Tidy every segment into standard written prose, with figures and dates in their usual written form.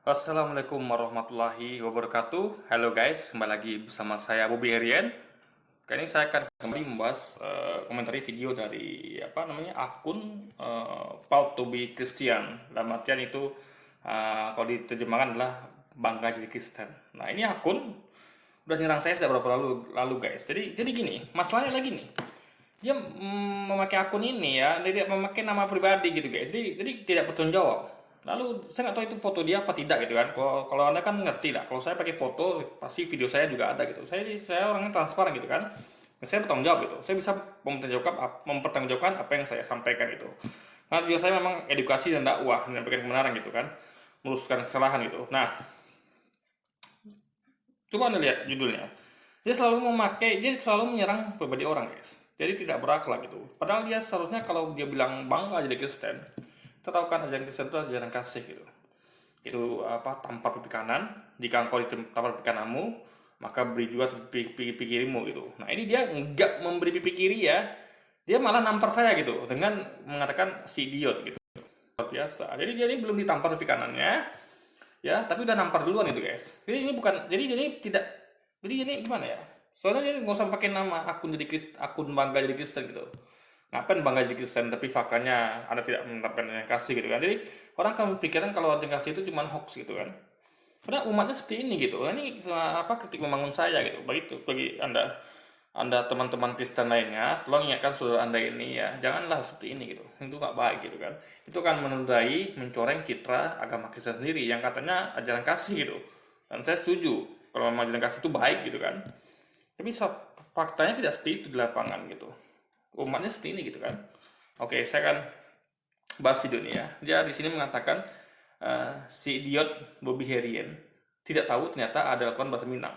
Assalamualaikum warahmatullahi wabarakatuh. Halo guys, kembali lagi bersama saya Bobby Herian. Kali ini saya akan kembali membahas komentari video dari akun Proud to be Christian. Dalam artian itu kalau diterjemahkan adalah bangga jadi Kristen. Nah ini akun udah nyerang saya sejak berapa lalu guys. Jadi gini, masalahnya lagi nih. Dia memakai akun ini ya, dia tidak memakai nama pribadi gitu guys. Jadi tidak bertanggung jawab. Lalu saya nggak tahu itu foto dia apa tidak gitu kan. Kalau anda kan ngerti lah. Kalau saya pakai foto, pasti video saya juga ada gitu. Saya orangnya transparan gitu kan. Saya bertanggung jawab gitu. Saya bisa mempertanggungjawabkan apa yang saya sampaikan itu. Nah, video saya memang edukasi dan dakwah, menyampaikan kebenaran gitu kan, meluruskan kesalahan gitu. Nah, coba anda lihat judulnya. Dia selalu menyerang pribadi orang guys. Jadi tidak berakhlak gitu. Padahal dia seharusnya kalau dia bilang bangga jadi Kristen, kita tahu kan ajaran Kristen itu ajaran kasih gitu. Itu tampar pipi kanan, jika engkau ditampar pipi kananmu, maka beri juga pipi kirimu gitu. Nah ini dia nggak memberi pipi kiri ya, dia malah nampar saya gitu dengan mengatakan si idiot gitu. Luar biasa. Jadi dia ini belum ditampar pipi kanannya, ya tapi udah nampar duluan itu guys. Jadi ini bukan, jadi gimana ya? Soalnya jadi nggak usah pakai nama akun bangga jadi Kristen gitu. Ngapain bangga jadi Kristen tapi faktanya Anda tidak menerapkan yang kasih gitu kan. Jadi orang akan berpikiran kalau yang kasih itu cuma hoax gitu kan. Karena umatnya seperti ini gitu. Ini kritik membangun saya gitu. Bagi Anda teman-teman Kristen lainnya, tolong ingatkan saudara Anda ini ya, janganlah seperti ini gitu. Itu nggak baik gitu kan. Itu kan menodai, mencoreng citra agama Kristen sendiri yang katanya ajaran kasih gitu. Dan saya setuju kalau ajaran kasih itu baik gitu kan. Tapi faktanya tidak seperti itu di lapangan gitu. Umatnya seperti ini gitu kan. Oke, saya akan bahas video ini ya. Dia di sini mengatakan si idiot Bobby Herian tidak tahu ternyata ada lakukan bahasa Minang.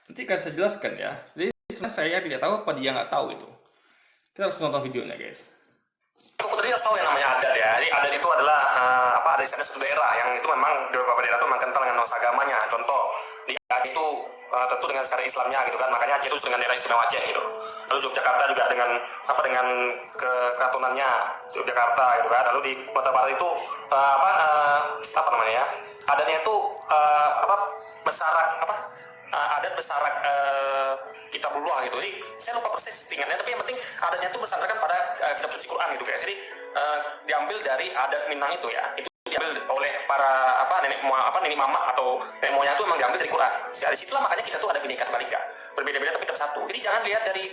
Nanti akan saya jelaskan ya. Jadi sebenarnya saya tidak tahu apa dia nggak tahu itu. Kita harus nonton videonya guys. Tadi harus tahu yang namanya adat ya. Jadi adat itu adalah adat istiadat suatu daerah yang itu memang di beberapa daerah itu memang kental dengan nuansa agamanya. Contoh di Aceh itu tentu dengan syariat Islamnya gitu kan. Makanya Aceh itu dengan daerah istimewa Aceh gitu. Lalu Yogyakarta juga dengan keratonannya Yogyakarta gitu kan. Lalu di Sumatera Barat itu adatnya itu adat besarak kitabullah gitu. Jadi saya lupa persis tingkatnya, tapi yang penting adatnya itu bersandarkan pada kitab suci Quran gitu guys. Jadi diambil dari adat Minang itu ya. Itu diambil oleh para nenek mama atau nenek moyang itu memang diambil dari Quran. Dari situlah makanya kita tuh ada Bhinneka Tunggal Ika. Berbeda-beda tapi tetap satu. Jadi jangan lihat dari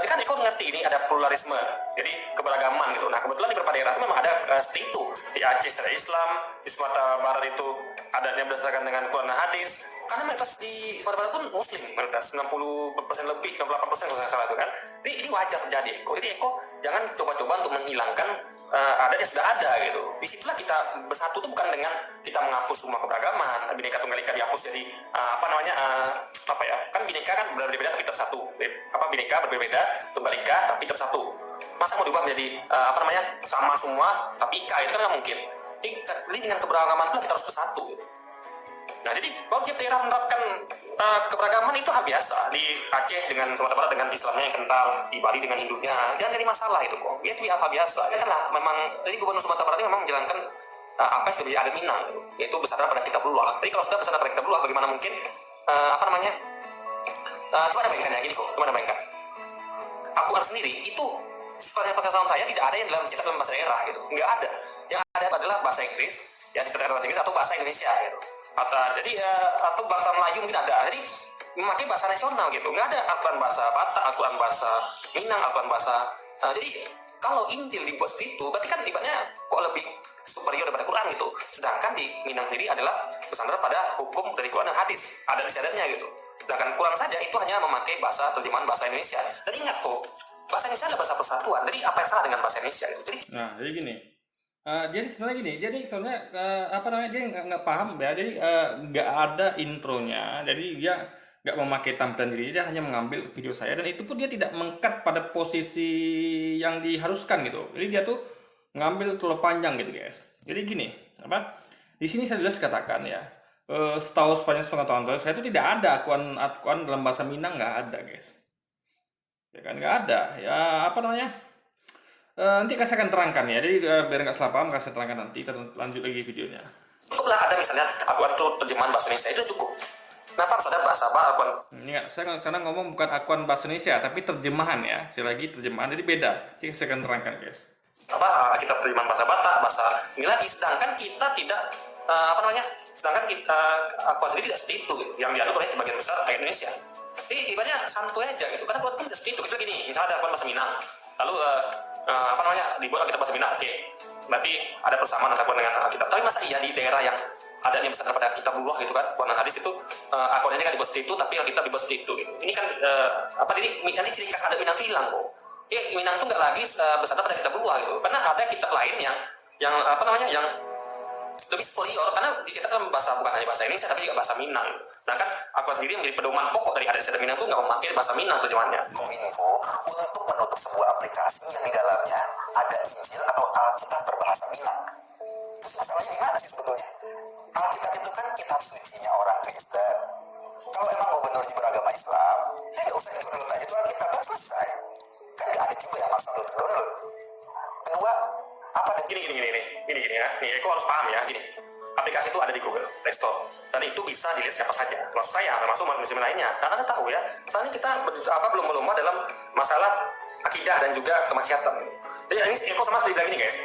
kan Eko ngerti ini ada pluralisme. Jadi keberagaman gitu. Nah, kebetulan di beberapa daerah itu memang ada seperti itu. Di Aceh syariat Islam, di Sumatera Barat itu adatnya berdasarkan dengan Quran dan hadis. Karena mayoritas di Sumatera Barat pun muslim, mayoritas 60% lebih, 98% kalau saya salah itu kan. Ini wajar terjadi. Jadi Eko jangan coba-coba untuk menghilangkan adat yang sudah ada gitu. Disitulah kita bersatu itu bukan dengan kita menghapus semua keberagaman. Bhinneka Tunggal Ika dihapus jadi kan Bhinneka kan berbeda-beda tapi tetap satu. Bhinneka berbeda, Tunggal Ika tapi tetap satu. Masa mau diubah menjadi sama semua tapi Ika itu kan nggak mungkin. Ini dengan keberagaman itu kita harus bersatu gitu. Nah jadi kalau tiap daerah menerapkan keberagaman itu hal biasa. Di Aceh dengan Sumatera Barat dengan Islamnya yang kental, di Bali dengan Hindunya, jangan jadi masalah itu kok. Itu hal biasa. Ya kan lah, memang jadi Gubernur Sumatera Barat ini memang menjalankan apa yang sudah menjadi adat Minang, gitu. Yaitu bersandar pada kitabullah. Jadi kalau sudah bersandar pada kitabullah, bagaimana mungkin coba ada bayangkan ya gini kok, coba ada bayangkan. Al-Quran sendiri itu seperti pengetahuan saya tidak ada yang dicetak dalam bahasa daerah gitu, nggak ada. Yang ada adalah bahasa Inggris, ya dicetak dalam bahasa Inggris atau bahasa Indonesia gitu. Atau bahasa Melayu mungkin ada. Jadi memakai bahasa nasional gitu. Nggak ada aturan bahasa Batak, aturan bahasa Minang, aturan bahasa. Jadi kalau Injil dibuat seperti itu, berarti kan ibaratnya kok lebih superior daripada Quran gitu. Sedangkan di Minang sendiri adalah bersandar pada hukum dari Quran dan hadis, adat istiadatnya gitu. Sedangkan Quran saja itu hanya memakai bahasa terjemahan bahasa Indonesia. Dan ingat kok, bahasa Indonesia adalah bahasa persatuan. Jadi apa yang salah dengan bahasa Indonesia gitu? Jadi gini. Jadi sebenarnya gini, dia nggak paham ya, jadi nggak ada intronya, jadi dia nggak memakai tampilan diri, dia hanya mengambil video saya dan itu pun dia tidak mengkat pada posisi yang diharuskan gitu, jadi dia tuh ngambil terlalu panjang gitu guys. Jadi gini, di sini saya jelas katakan ya, setahu sepanjang pengetahuan saya itu tidak ada akuan dalam bahasa Minang, nggak ada guys, ya kan nggak ada ya Nanti Nanti saya akan terangkan ya. Jadi biar nggak salah paham, saya terangkan nanti. Kita lanjut lagi videonya. Cukuplah ada misalnya Al-Quran itu terjemahan bahasa Indonesia itu cukup. Kenapa harus ada bahasa apa Al-Quran? Enggak, saya sekarang ngomong bukan akuan bahasa Indonesia, tapi terjemahan ya. Sekali lagi terjemahan, jadi beda. Jadi saya akan terangkan guys. Kita terjemahan bahasa Batak, bahasa ini lagi, sedangkan kita tidak sedangkan kita Al-Quran sendiri tidak seperti itu gitu. Yang dianut oleh sebagian besar rakyat Indonesia. Jadi ibaratnya santuy aja gitu, karena Al-Quran tidak seperti itu. Kita gini, misalnya ada Al-Quran bahasa Minang, lalu dibuat kita bahasa Minang, oke. Berarti ada persamaan antara Al-Quran dengan Alkitab. Tapi masa iya di daerah yang ada yang besar pada kitabullah gitu kan, Quran dan hadis itu Al-Quran ini kan dibuat seperti itu, tapi Alkitab dibuat seperti itu gitu. Ini kan jadi ciri khas adat Minang itu hilang kok. Minang itu nggak lagi bersandar pada kitabullah gitu, karena ada kitab lain yang yang lebih superior, karena kita kan bahasa bukan hanya bahasa Indonesia tapi juga bahasa Minang. Nah kan aku sendiri menjadi pedoman pokok dari adat istiadat Minang itu nggak memakai bahasa Minang terjemahannya. Kominfo untuk menutup sebuah aplikasi yang di dalamnya ada Injil atau Alkitab berbahasa Minang. Terus masalahnya di mana sih sebetulnya? Alkitab itu kan kitab sucinya orang Kristen. Kalau emang gubernurnya beragama Islam, ya nggak usah download aja itu Alkitab kan selesai. Kan nggak ada juga yang maksa download. Kedua, apa Gini ya, nih Eko harus paham ya, gini. Aplikasi itu ada di Google Play Store dan itu bisa dilihat siapa saja, termasuk saya, termasuk muslim lainnya. Karena Anda tahu ya, soalnya kita belum lama dalam masalah akidah dan juga kemaksiatan. Jadi ini Eko sama sekali bilang gini guys,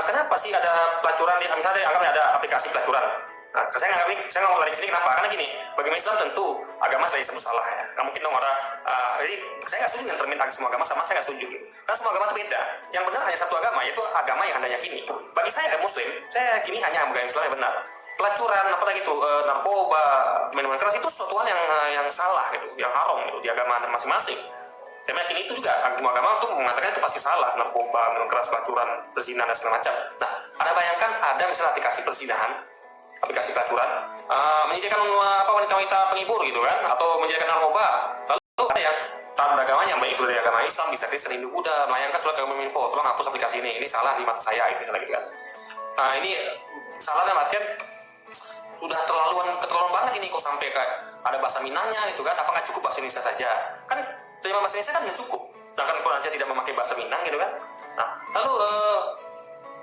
kenapa sih ada pelacuran di, misalnya anggapnya ada aplikasi pelacuran. Nah, saya ngomong dari sini kenapa? Karena gini, bagi Islam tentu agama saya sebut salah ya. Nggak mungkin dong orang, jadi saya nggak setuju dengan termin semua agama sama, saya nggak setuju. Karena semua agama itu beda. Yang benar hanya satu agama, yaitu agama yang Anda yakini. Bagi saya Muslim, saya yakini hanya agama Islam yang benar. Pelacuran, apalagi itu narkoba, minuman keras itu sesuatu hal yang salah gitu, yang haram gitu di agama masing-masing. Dan yakin itu juga, semua agama itu mengatakan itu pasti salah, narkoba, minuman keras, pelacuran, perzinahan dan segala macam. Nah, Anda bayangkan ada misalnya aplikasi perzinahan, aplikasi pelacuran, menyediakan wanita-wanita penghibur gitu kan, atau menyediakan narkoba. Lalu ada yang taat agamanya, baik itu dari agama Islam, bisa Kristen, Hindu, Buddha, melayangkan surat ke Kominfo, tolong hapus aplikasi ini salah di mata saya gitu kan. Nah ini salah dalam artian udah keterlaluan banget ini kok sampai kayak ada bahasa Minangnya gitu kan, apa nggak cukup bahasa Indonesia saja? Kan terima bahasa Indonesia kan nggak cukup, sedangkan Quran aja tidak memakai bahasa Minang gitu kan. Nah lalu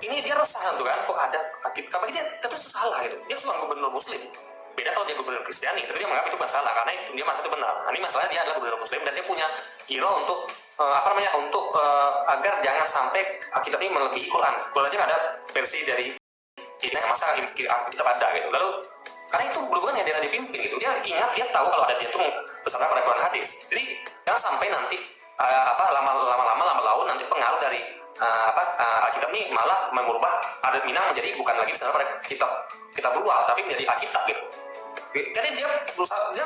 ini dia resah tuh kan, kok ada bagi dia itu salah gitu. Dia cuma gubernur Muslim. Beda kalau dia gubernur Kristiani, tapi dia menganggap itu bukan salah karena dia merasa itu benar. Nah, ini masalahnya dia adalah gubernur Muslim dan dia punya hero untuk agar jangan sampai Alkitab ini melebihi Quran. Quran aja ada versi dari ini, masa Alkitab ada gitu. Lalu karena itu berhubungan yang dia dipimpin gitu. Dia ingat, dia tahu kalau ada dia tuh bersandar pada Quran hadis. Jadi jangan sampai nanti lama-lama laun nanti pengaruh dari Alkitab ini malah mengubah adat Minang menjadi bukan lagi bersandar pada kitab luar, tapi menjadi Alkitab gitu. Jadi dia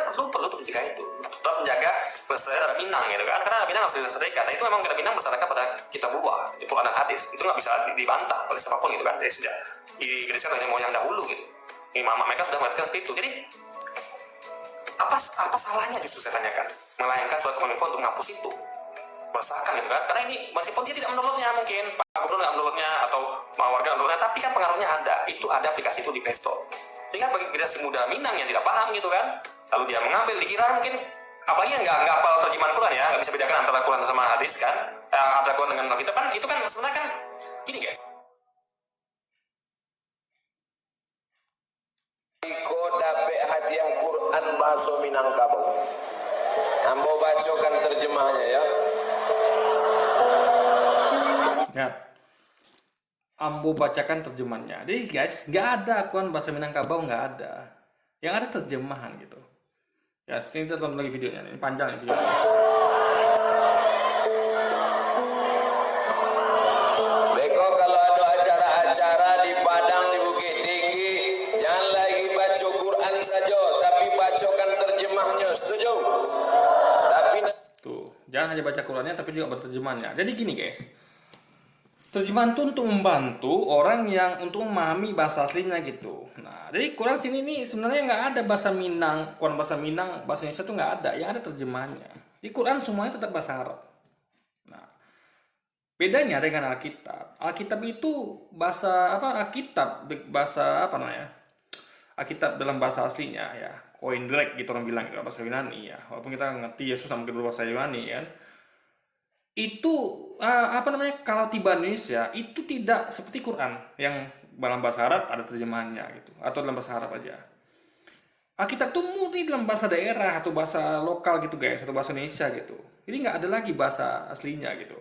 perlu untuk menjaga itu, tetap menjaga pelestarian adat Minang gitu kan, karena Minang harus dilestarikan. Nah itu memang adat Minang bersandar pada kitab luar, itu Quran dan hadis, itu nggak bisa dibantah oleh siapapun gitu kan. Jadi sejak digeser oleh moyang dahulu gitu, imam mereka sudah mengatakan seperti itu. Jadi apa salahnya justru saya tanyakan melayangkan surat Kominfo untuk menghapus itu, meresahkan gitu kan, karena ini meskipun dia tidak mendownloadnya, mungkin Pak Gubernur nggak mendownloadnya atau warga mendownloadnya, tapi kan pengaruhnya ada, itu ada aplikasi itu di Play Store. Sehingga bagi generasi muda Minang yang tidak paham gitu kan, lalu dia mengambil, dikira mungkin apalagi yang nggak hafal terjemahan Quran ya, nggak bisa bedakan antara Quran sama hadis kan, antara Quran dengan Alkitab kan, itu kan sebenarnya kan gini guys. Iko dapat hadiah Quran bahasa Minangkabau. Ambo bacakan terjemahnya ya. Ya, Ambo bacakan terjemahannya. Jadi guys, nggak ada akuan bahasa Minangkabau, nggak ada. Yang ada terjemahan gitu. Ya, sini kita tonton lagi videonya. Ini panjang nih videonya. Beko kalau ada acara-acara di Padang di Bukit Tinggi, jangan lagi baca Quran saja, tapi bacakan terjemahnya, setuju? Tapi Tuh, jangan hanya baca Qurannya tapi juga berterjemahannya. Jadi gini guys, terjemahan itu untuk membantu orang yang untuk memahami bahasa aslinya gitu. Nah, jadi Quran sini nih sebenarnya nggak ada bahasa Minang, Quran bahasa Minang, bahasa Indonesia tuh nggak ada, yang ada terjemahannya. Di Quran semuanya tetap bahasa Arab. Nah, bedanya dengan Alkitab. Alkitab itu bahasa apa? Alkitab bahasa apa namanya? Alkitab dalam bahasa aslinya ya, Koindirect gitu orang bilang gitu, bahasa Yunani ya. Walaupun kita ngerti Yesus sama kedua bahasa Yunani kan. Itu kalau tiba Indonesia itu tidak seperti Quran yang dalam bahasa Arab ada terjemahannya gitu, atau dalam bahasa Arab aja. Alkitab tuh murni dalam bahasa daerah atau bahasa lokal gitu guys, atau bahasa Indonesia gitu. Jadi nggak ada lagi bahasa aslinya gitu.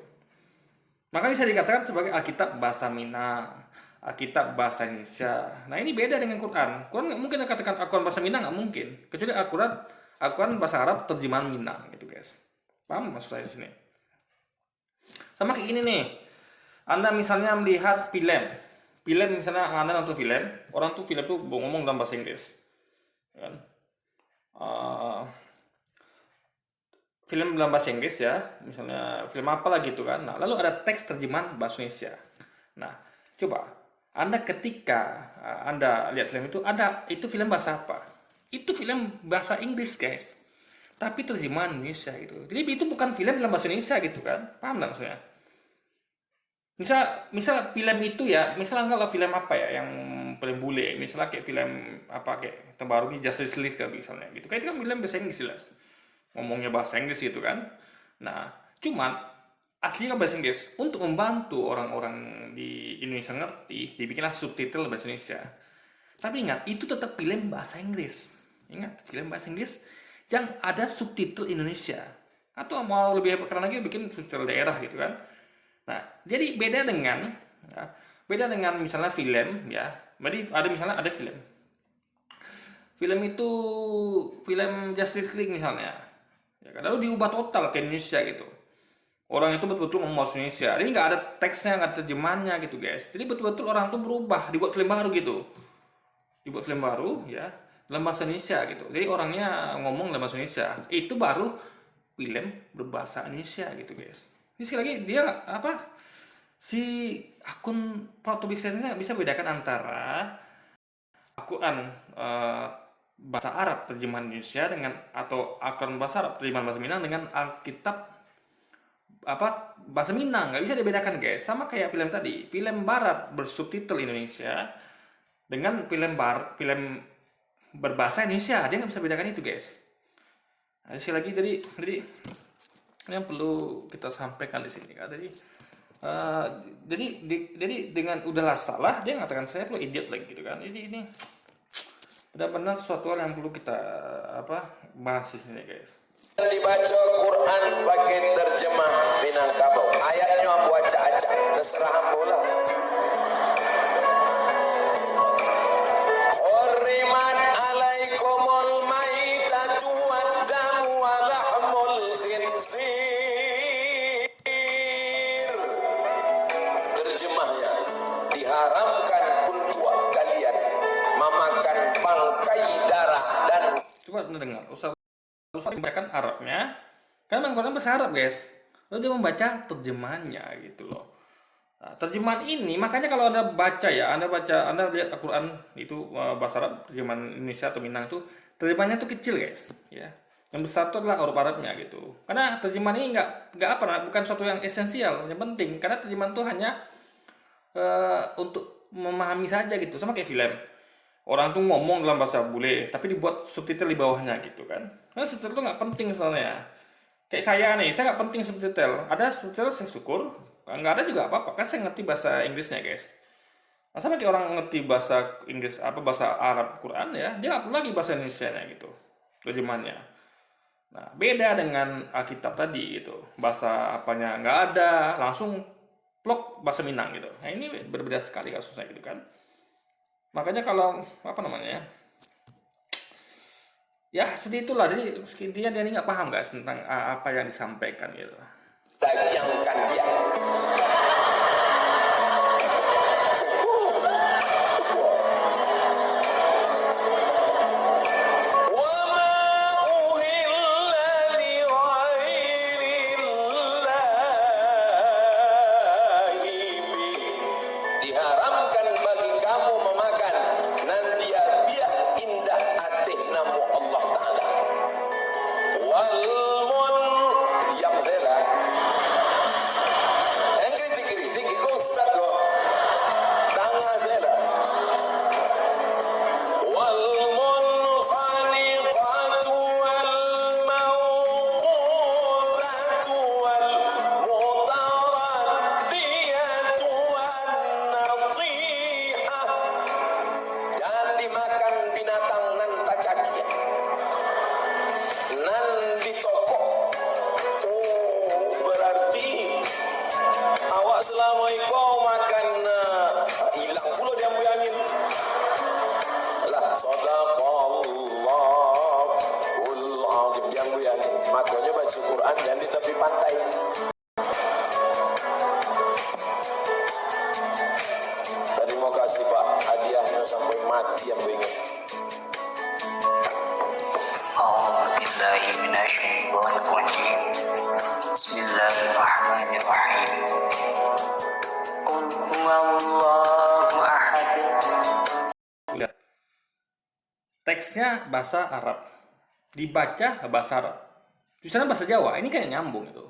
Makanya bisa dikatakan sebagai Alkitab bahasa Minang, Alkitab bahasa Indonesia. Nah ini beda dengan Quran. Quran nggak mungkin dikatakan Al-Quran bahasa Minang, nggak mungkin. Kecuali Al-Quran bahasa Arab terjemahan Minang gitu guys. Paham maksud saya di sini? Sama kayak gini nih. Anda misalnya melihat film misalnya Anda nonton film, orang tuh film tuh ngomong dalam bahasa Inggris, kan? Film dalam bahasa Inggris ya, misalnya film apa lagi gitu kan. Nah, lalu ada teks terjemahan bahasa Indonesia. Nah, coba Anda ketika Anda lihat film itu film bahasa apa? Itu film bahasa Inggris guys, tapi terjemahan Indonesia gitu. Jadi itu bukan film dalam bahasa Indonesia gitu kan? Paham nggak maksudnya? Misal film itu ya, misal kalau film apa ya yang film bule, misalnya kayak film apa kayak terbaru ini Justice League kan misalnya gitu. Kayak itu kan film bahasa Inggris jelas. Ngomongnya bahasa Inggris gitu kan. Nah, cuman aslinya bahasa Inggris untuk membantu orang-orang di Indonesia ngerti, dibikinlah subtitle bahasa Indonesia. Tapi ingat, itu tetap film bahasa Inggris. Ingat, film bahasa Inggris yang ada subtitle Indonesia. Atau mau lebih keren lagi bikin subtitle daerah gitu kan. Nah, jadi beda dengan misalnya film ya. Jadi ada film. Film itu film Justice League misalnya. Ya, kan? Lalu diubah total ke Indonesia gitu. Orang itu betul-betul ngomong bahasa Indonesia. Jadi nggak ada teksnya, nggak ada terjemahannya gitu guys. Jadi betul-betul orang itu berubah, dibuat film baru gitu. Dibuat film baru ya dalam bahasa Indonesia gitu. Jadi orangnya ngomong dalam bahasa Indonesia. Itu baru film berbahasa Indonesia gitu guys. Ini sekali lagi dia si akun Public Sense bisa bedakan antara akun bahasa Arab terjemahan Indonesia dengan atau akun bahasa Arab terjemahan bahasa Minang dengan Alkitab bahasa Minang. Nggak bisa dibedakan guys. Sama kayak film tadi, film Barat bersubtitle Indonesia dengan film berbahasa Indonesia, dia nggak bisa bedakan itu guys. Nah, sekali lagi jadi ini yang perlu kita sampaikan di sini kan. Jadi dengan udahlah salah dia mengatakan saya perlu idiot lagi gitu kan. Jadi ini benar-benar suatu hal yang perlu kita bahas di sini guys. Dibaca Quran pakai terjemah Minangkabau, ayatnya ambu acak-acak, terserah ambulah. Hurrimat alaikumul maitatu waddamu wa lahmul khinzir. Terjemahnya, diharamkan untuk kalian memakan bangkai darah dan coba dengar usah membacakan Arabnya karena Quran bahasa Arab guys, lalu dia membaca terjemahannya gitu loh. Nah, terjemahan ini makanya kalau anda lihat Al-Quran itu bahasa Arab terjemahan Indonesia atau Minang tuh terjemahannya tuh kecil guys ya, yang besar itu adalah huruf Arabnya gitu. Karena terjemahan ini bukan suatu yang esensial, yang penting karena terjemahan tuh hanya untuk memahami saja gitu. Sama kayak film, orang tuh ngomong dalam bahasa bule tapi dibuat subtitle di bawahnya gitu kan. Karena subtitle tuh nggak penting soalnya. Kayak saya nggak penting subtitle. Ada subtitle saya syukur, nggak ada juga apa-apa kan saya ngerti bahasa Inggrisnya guys. Nah, sama kayak orang ngerti bahasa Inggris bahasa Arab Quran ya, dia nggak perlu lagi bahasa Indonesia gitu terjemahannya. Nah, beda dengan Alkitab tadi gitu, bahasa apanya nggak ada, langsung plok bahasa Minang gitu. Nah ini berbeda sekali kasusnya gitu kan. Makanya kalau ya seperti itulah. Jadi intinya dia nggak paham guys tentang apa yang disampaikan gitu. dayangkan dia. Diharamkan bagi kamu memakan nan dia biah indah atih namu Allah Ta'ala wal mun yang zela teksnya bahasa Arab, dibaca bahasa Arab, tulisannya bahasa Jawa. Ini kayak nyambung itu,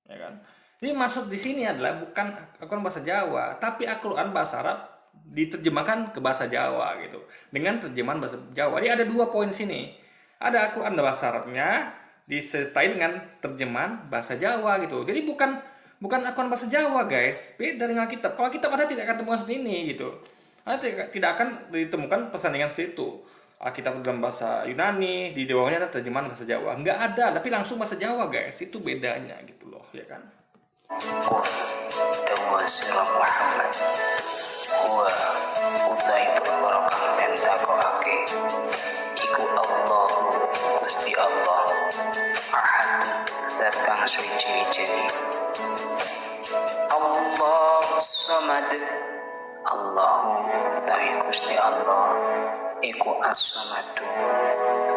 ya kan? Jadi maksud di sini adalah bukan Al-Quran bahasa Jawa, tapi Al-Quran bahasa Arab diterjemahkan ke bahasa Jawa gitu, dengan terjemahan bahasa Jawa. Jadi ada 2 poin sini. Ada Al-Quran bahasa Arabnya disertai dengan terjemahan bahasa Jawa gitu. Jadi bukan Al-Quran bahasa Jawa, guys. Beda dengan kitab. Kalau kitab ada tidak akan temukan seperti ini gitu. Ada tidak akan ditemukan persandingan seperti itu. Alkitab dalam bahasa Yunani, di bawahnya ada terjemahan bahasa Jawa. Nggak ada, tapi langsung bahasa Jawa, guys. Itu bedanya gitu loh, ya kan? Dawa sira Muhammad huwa utai barakah dan takoake iku Allah Gusti Allah ahad datang suci-suci Allah samad Allahu ta'i Gusti Allah iku as-samadu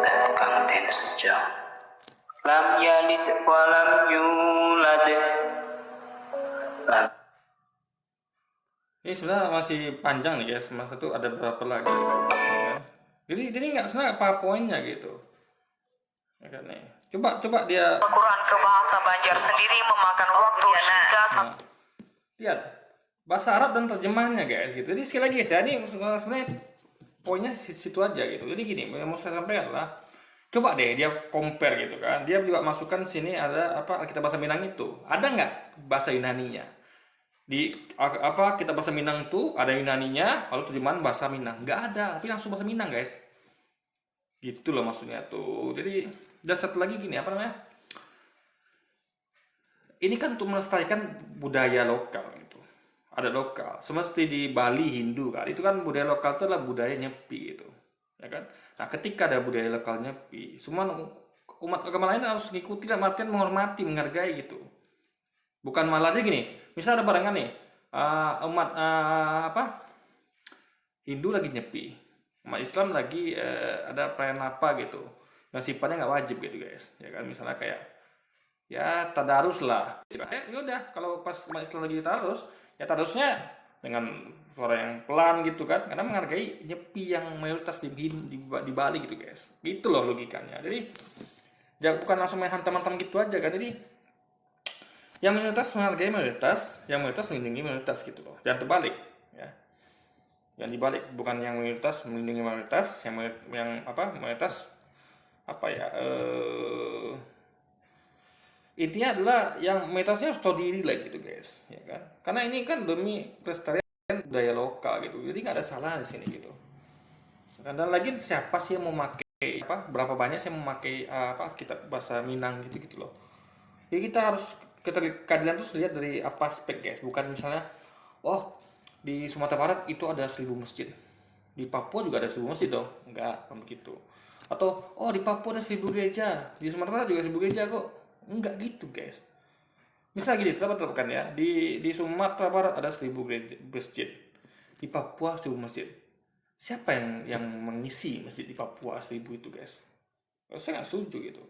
datang den sejak lam yalid wa lam yulad. Ini sebenarnya masih panjang nih, guys. Masa itu ada berapa lagi gitu, ya kan? Jadi nggak sebenarnya apa poinnya gitu, ya kan nih. Coba dia Al-Quran ke bahasa Banjar sendiri memakan waktu hingga nah, lihat bahasa Arab dan terjemahnya, guys gitu. Jadi sekali lagi, guys, ya, ini sebenarnya poinnya situ aja gitu. Jadi gini, yang mau saya sampaikan adalah coba deh dia compare gitu kan. Dia juga masukkan sini ada apa Alkitab bahasa Minang itu. Ada nggak bahasa Yunaninya? Di apa kitab bahasa Minang tuh ada Yunaninya, lalu terjemahan bahasa Minang. Nggak ada, tapi langsung bahasa Minang, guys. Gitu loh maksudnya tuh. Jadi dan satu lagi gini, apa namanya? Ini kan untuk melestarikan budaya lokal gitu. Ada lokal. Seperti di Bali Hindu kan. Itu kan budaya lokal itu adalah budaya nyepi gitu. Ya kan? Nah, ketika ada budaya lokal nyepi, semua umat agama lain harus mengikuti dalam artian menghormati, menghargai gitu. Bukan malah dia gini, misalnya ada barengan nih, umat apa Hindu lagi nyepi, umat Islam lagi ada perayaan apa gitu, yang sifatnya nggak wajib gitu, guys, ya kan? Misalnya kayak ya tadarus lah, ya udah kalau pas umat Islam lagi tadarus, ya tadarusnya dengan suara yang pelan gitu kan, karena menghargai nyepi yang mayoritas di Bali gitu, guys. Gitu loh logikanya. Jadi jangan bukan langsung main hantam-hantam gitu aja kan. Jadi yang minoritas menghargai mayoritas, yang mayoritas melindungi mayoritas gitu loh. Jangan terbalik, ya. Yang dibalik, bukan yang minoritas melindungi mayoritas, yang apa mayoritas apa ya intinya adalah yang mayoritasnya harus tahu diri lah gitu, guys, ya kan? Karena ini kan demi pelestarian budaya lokal gitu, jadi nggak ada salah di sini gitu. Dan lagi siapa sih yang mau memakai apa? Berapa banyak sih yang memakai apa kitab bahasa Minang gitu gitu loh. Jadi kita harus keadilan terus lihat dari apa aspek, guys. Bukan misalnya, oh di Sumatera Barat itu ada 1000 masjid, di Papua juga ada 1000 masjid dong, enggak begitu. Atau oh di Papua ada 1000 gereja, di Sumatera Barat juga 1000 gereja kok. Enggak gitu, guys. Misalnya gini, terapkan ya, di Sumatera Barat ada 1000 gereja masjid, di Papua 1000 masjid. Siapa yang mengisi masjid di Papua 1000 itu, guys? Saya nggak setuju gitu.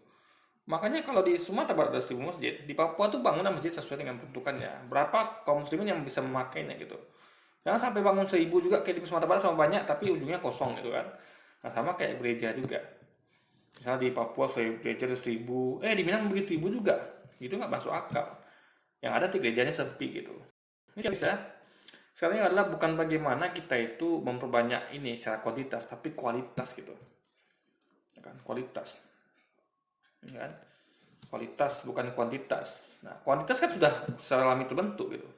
Makanya kalau di Sumatera Barat ada 1000 masjid, di Papua tuh bangunan masjid sesuai dengan peruntukannya. Berapa kaum muslimin yang bisa memakainya gitu. Jangan sampai bangun 1000 juga kayak di Sumatera Barat sama banyak, tapi ujungnya kosong gitu kan. Nah sama kayak gereja juga. Misalnya di Papua 1000 gereja ada 1000, di Minang begitu 1000 juga. Itu nggak masuk akal. Yang ada tuh gerejanya sepi gitu. Ini bisa. Sekarang adalah bukan bagaimana kita itu memperbanyak ini secara kuantitas, tapi kualitas gitu. Ya kan? Kualitas. Ya kan? Kualitas bukan kuantitas. Nah, kuantitas kan sudah secara alami terbentuk gitu.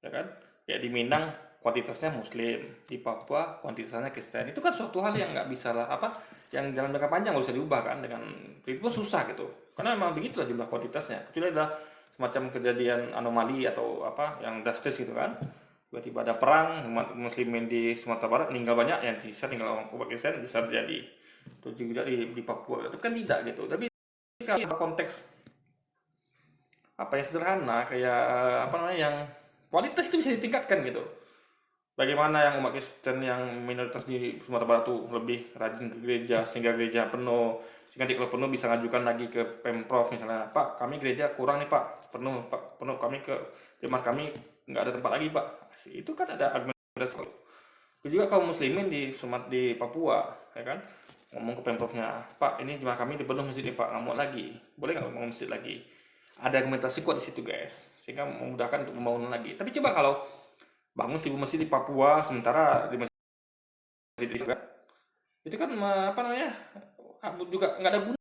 Ya kan? Ya di Minang kuantitasnya Muslim, di Papua kuantitasnya Kristen. Itu kan suatu hal yang nggak bisa lah yang dalam jangka panjang nggak bisa diubah kan, dengan itu susah gitu. Karena memang begitulah jumlah kuantitasnya. Kecuali ada semacam kejadian anomali atau apa yang drastis gitu kan. Tiba-tiba ada perang, umat muslimin di Sumatera Barat meninggal banyak, yang bisa tinggal umat Kristen bisa terjadi. Itu juga di Papua. Itu kan tidak gitu. Tapi kalau konteks apa yang sederhana kayak yang kualitas itu bisa ditingkatkan gitu. Bagaimana yang umat Kristen yang minoritas di Sumatera Barat tuh lebih rajin ke gereja sehingga gereja penuh, sehingga kalau penuh bisa ngajukan lagi ke Pemprov misalnya, Pak kami gereja kurang nih Pak, penuh kami ke jemaat kami nggak ada tempat lagi Pak. Itu kan ada argumentasi juga kaum muslimin di Papua, ya kan, ngomong ke pemprovnya, Pak, ini jemaah kami dipenuh masjid ini, Pak, nggak mau lagi, boleh nggak mau masjid lagi? Ada argumentasi kuat di situ, guys, sehingga memudahkan untuk pembangunan lagi. Tapi coba kalau bangun 1000 masjid di Papua, sementara di masjid juga, itu kan apa namanya, juga nggak ada guna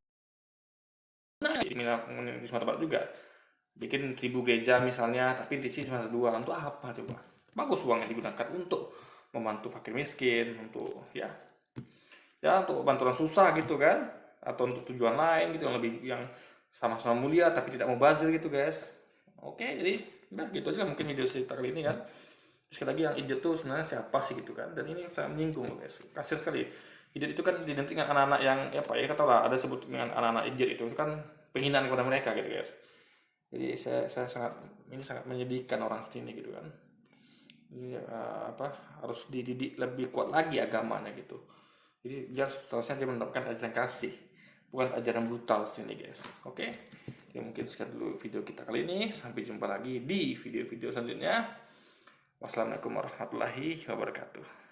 di Sumatera Barat juga. Bikin 1000 gereja misalnya, tapi diisi cuma 2, untuk apa coba? Bagus uangnya digunakan untuk membantu fakir miskin, untuk ya untuk bantuan susah gitu kan, atau untuk tujuan lain gitu yang lebih, yang sama-sama mulia tapi tidak mubazir gitu, guys. Oke, jadi gitu aja mungkin video cerita kali ini kan. Sekali lagi, yang idiot tuh sebenarnya siapa sih gitu kan, dan ini sangat menyinggung, guys. Kasian sekali. Idiot itu kan identik dengan anak-anak yang apa ya, kita tahu lah, ada sebut dengan anak-anak idiot itu kan penghinaan kepada mereka gitu, guys. Jadi saya sangat menyedihkan orang sini gitu kan. Ini harus dididik lebih kuat lagi agamanya gitu. Jadi seharusnya dia menerapkan ajaran kasih, bukan ajaran brutal sini, guys. Oke. Ya mungkin sekian dulu video kita kali ini. Sampai jumpa lagi di video-video selanjutnya. Wassalamualaikum warahmatullahi wabarakatuh.